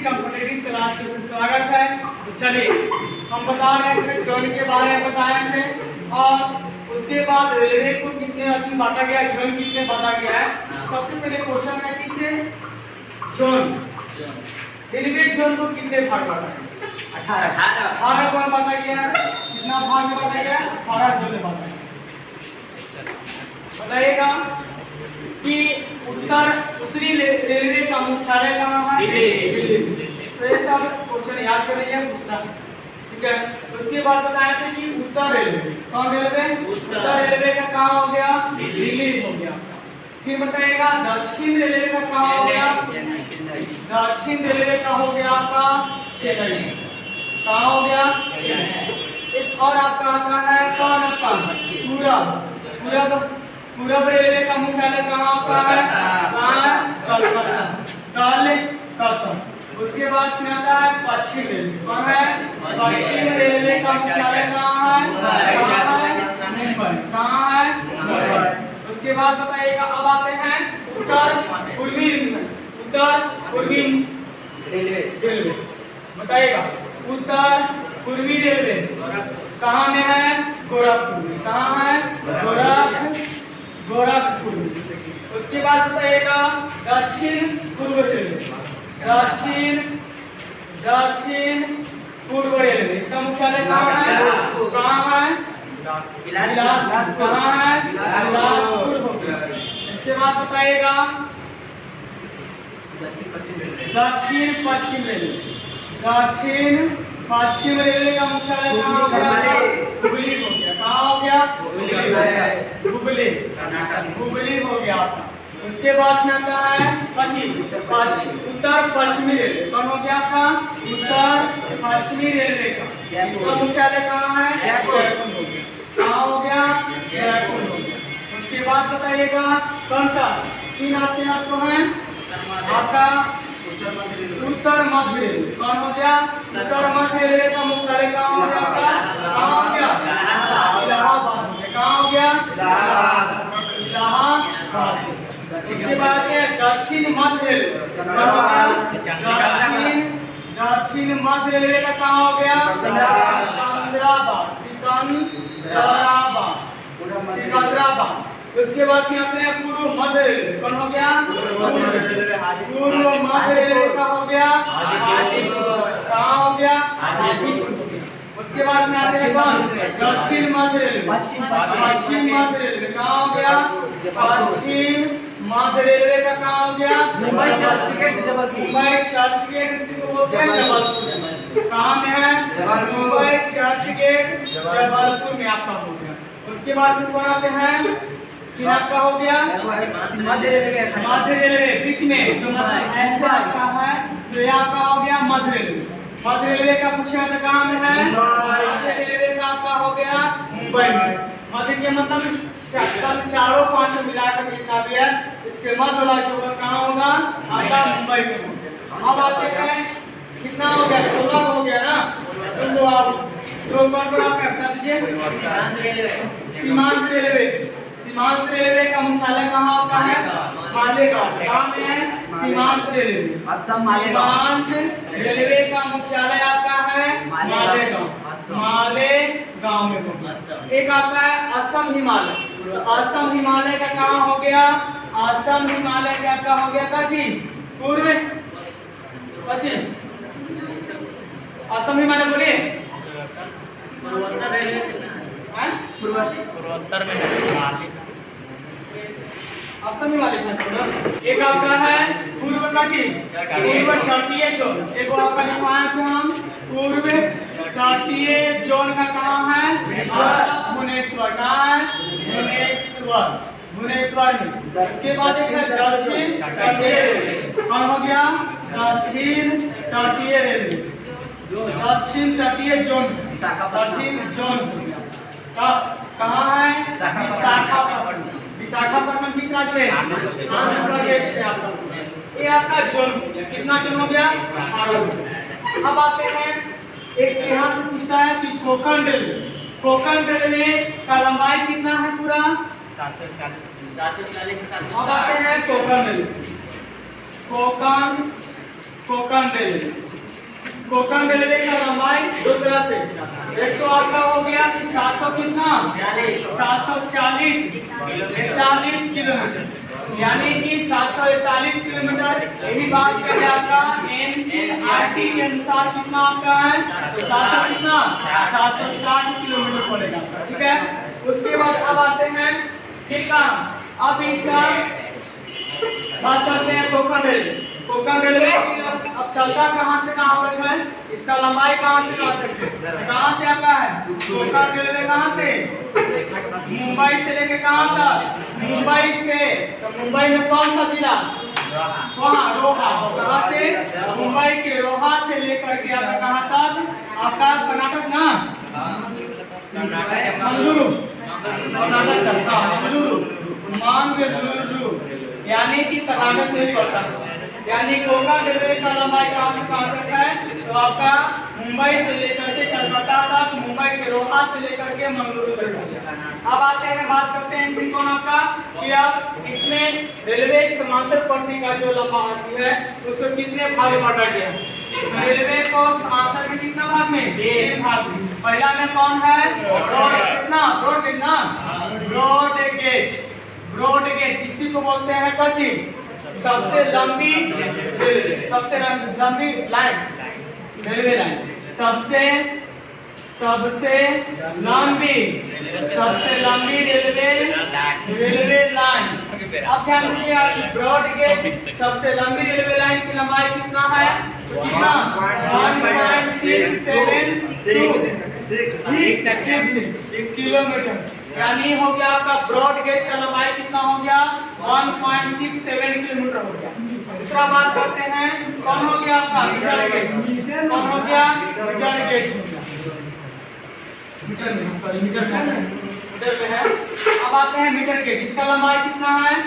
Competitive class में स्वागत है। तो चलिए हम बता रहे थे जोन के बारे में बताए थे और उसके बाद रेलवे को कितने अधिक बांटा गया, जोन कितने बांटा गया है। सबसे पहले क्वेश्चन है कि से जोन रेलवे जोन को कितने भाग बांटा गया? 18 कौन बांटा गया है? कितना भाग में बांटा गया? 18 जोन में बांटा गया। बताइएगा कि उत्तरी रेलवे का मुख्यालय कहाँ है? दिल्ली। तो ये सब क्वेश्चन याद करेंगे, पूछना है, ठीक है। उसके बाद बताया था कि उत्तर रेलवे, कौन रेलवे? उत्तर रेलवे का कहाँ हो गया? दिल्ली हो गया। फिर बताइएगा दक्षिण रेलवे का कहाँ हो गया? दक्षिण रेलवे का हो गया आपका चेन्नई। कहाँ हो गया? चेन्नई। एक और आपका आता है कौन? पूरब। पूरब रेलवे का मुख्यालय कहाँ आपका है? कलकत्ता। उसके बाद फिर आता है पश्चिम रेलवे, कौन है? पश्चिम रेलवे का मुख्यालय कहाँ है? मुंबई। कहाँ है? मुंबई। उसके बाद बताइएगा अब आते हैं उत्तर पूर्वी रेलवे। बताइएगा उत्तर पूर्वी रेलवे कहाँ में है? गोरखपुर में। कहाँ है? गोरखपुर। उसके बाद बताइएगा दक्षिण पूर्व रेलवे, इसका मुख्यालय कहाँ है? बिलासपुर हो गया। इसके बाद बताइएगा दक्षिण पश्चिम रेलवे का मुख्यालय कहाँ हो गया? हुबली हो गया। कहाँ हो गया? हुबली हो गया आपका। उसके बाद में आता है उत्तर पश्चिमी रेलवे, कौन हो गया आपका? उत्तर पश्चिमी रेलवे का, इसका मुख्यालय कहाँ है? जयपुर हो गया। कहाँ हो गया? जयपुर हो गया। उसके बाद बताइएगा कौन सा तीन आपके आपको है आपका उत्तर मध्य रेलवे, कौन हो गया? उत्तर मध्य रेलवे का मुख्यालय कहाँ हो गया आपका? कहाँ हो गया? इलाहाबाद। कहाँ हो गया? इलाहाबाद। इसके बाद दक्षिण मध्य रेलवे, दक्षिण मध्य रेलवे का कहाँ हो गया? सिकंदराबाद। उसके बाद क्या आते हैं पूर्व मध्य रेलवे, कौन हो गया? पूर्व मध्य रेलवे का हो गया हाजीपुर। कहाँ हो गया? हाजीपुर। उसके बाद में आते हैं कौन? दक्षिण मध्य रेलवे, पश्चिम मध्य रेलवे कहाँ हो गया? पश्चिम मध्य रेलवे का कहाँ हो गया? मुंबई चर्चगेट जबलपुर। कहाँ में है? मुंबई चर्चगेट जबलपुर में आपका हो गया। उसके बाद में कौन आते हैं? फिर आपका हो गया मध्य रेलवे बीच में जो मतलब ऐसा आपका है, तो ये आपका हो गया मध्य रेलवे का मुख्यालय कहाँ में है? मध्य रेलवे का आपका हो गया मुंबई में। मध्य के मतलब चारों पांचों मिलाकर कितना भी है, इसके मध्य वाला जो कहाँ होगा? आपका मुंबई में हो गया। अब आते हैं कितना हो गया? 16 हो गया ना। तो आप जो कौन आप करता दीजिए सीमांत रेलवे का मुख्यालय कहाँ होता है? मालेगांव। कहाँ में है? सीमांत रेलवे का मुख्यालय आपका है मालेगांव में होगा। एक आपका है असम हिमालय का कहाँ हो गया? असम हिमालय का आपका हो गया का चीज पूर्व पश्चिम। असम हिमालय बोलिए पूर्वोत्तर में असम हिमालय। एक आपका है पूर्व तटीय जोन, एक आपका लिखवाया थे हम पूर्व तटीय जोन का कहाँ है? भुवनेश्वर। कहाँ है? भुवनेश्वर में। इसके बाद एक है दक्षिण तटीय रेलवे, कौन हो गया? दक्षिण तटीय रेलवे, दक्षिण तटीय जोन हो गया। कहाँ है? विशाखापट्टनम किस राज्य में? आंध्र प्रदेश में आपका। ये आपका जोन कितना जोन हो गया? 18। अब आते हैं एक यहाँ से पूछता है कि कोंकण रेलवे का लंबाई कितना है पूरा? 740। अब आते हैं कोंकण कोकण रेलवे। कोकण रेलवे का लंबाई दूसरा से एक तो आपका हो गया कि 700 कितना 740 41 किलोमीटर, यानी कि 741 किलोमीटर। यही बात करें आपका एनसीईआरटी के अनुसार कितना आपका है, तो 700 कितना 760 किलोमीटर पड़ेगा, ठीक है। उसके बाद अब आते हैं ठीक है, अब इसका बात करते हैं कोकण रेलवे। कोकण रेलवे अब चलता कहां से कहां तक है, इसका लंबाई कहां से कहां तक है, कहां से आपका है कोकण रेलवे, कहां से मुंबई से लेके कहां तक, मुंबई से, तो मुंबई में कौन सा जिला, वहां रोहा, कहां से मुंबई के रोहा से लेकर के आपका कहां तक, आपका कर्नाटक ना मंगलुरु, कर्नाटक का मंगलुरु, यानी कि कर्नाटक में पड़ता है। यानी कोकण रेलवे का लंबाई कहां से कहां तक है, तो आपका मुंबई से लेकर के कलकत्ता तक, मुंबई के रोहा से लेकर के मंगलुरु तक। अब आते हैं बात करते हैं त्रिकोण आपका कि अब इसमें रेलवे समांतर पट्टी का जो लंबा हाथी है उसको कितने भाग में बांटा गया, रेलवे को समांतर में कितना भाग में, 3 भाग में। पहला में कौन है, ब्रॉड कितना, ब्रॉड कितना, ब्रॉड गेज, ब्रॉड गेज इसी को बोलते हैं कच्ची, सबसे लंबी रेलवे, सबसे लंबी लाइन, रेलवे लाइन, सबसे लंबी रेलवे लाइन। अब ध्यान दीजिए आप, ब्रॉड गेज सबसे लंबी रेलवे लाइन की लंबाई कितना है, कितना 1.676 किलोमीटर, यानी हो गया आपका ब्रॉड गेज का लंबाई कितना हो गया 1.67 किलोमीटर हो गया। दूसरा बात करते हैं कौन हो गया आपका मीटर गेज, कौन हो गया मीटर गेज, मीटर में है। अब आते हैं मीटर गेज, इसका लंबाई कितना है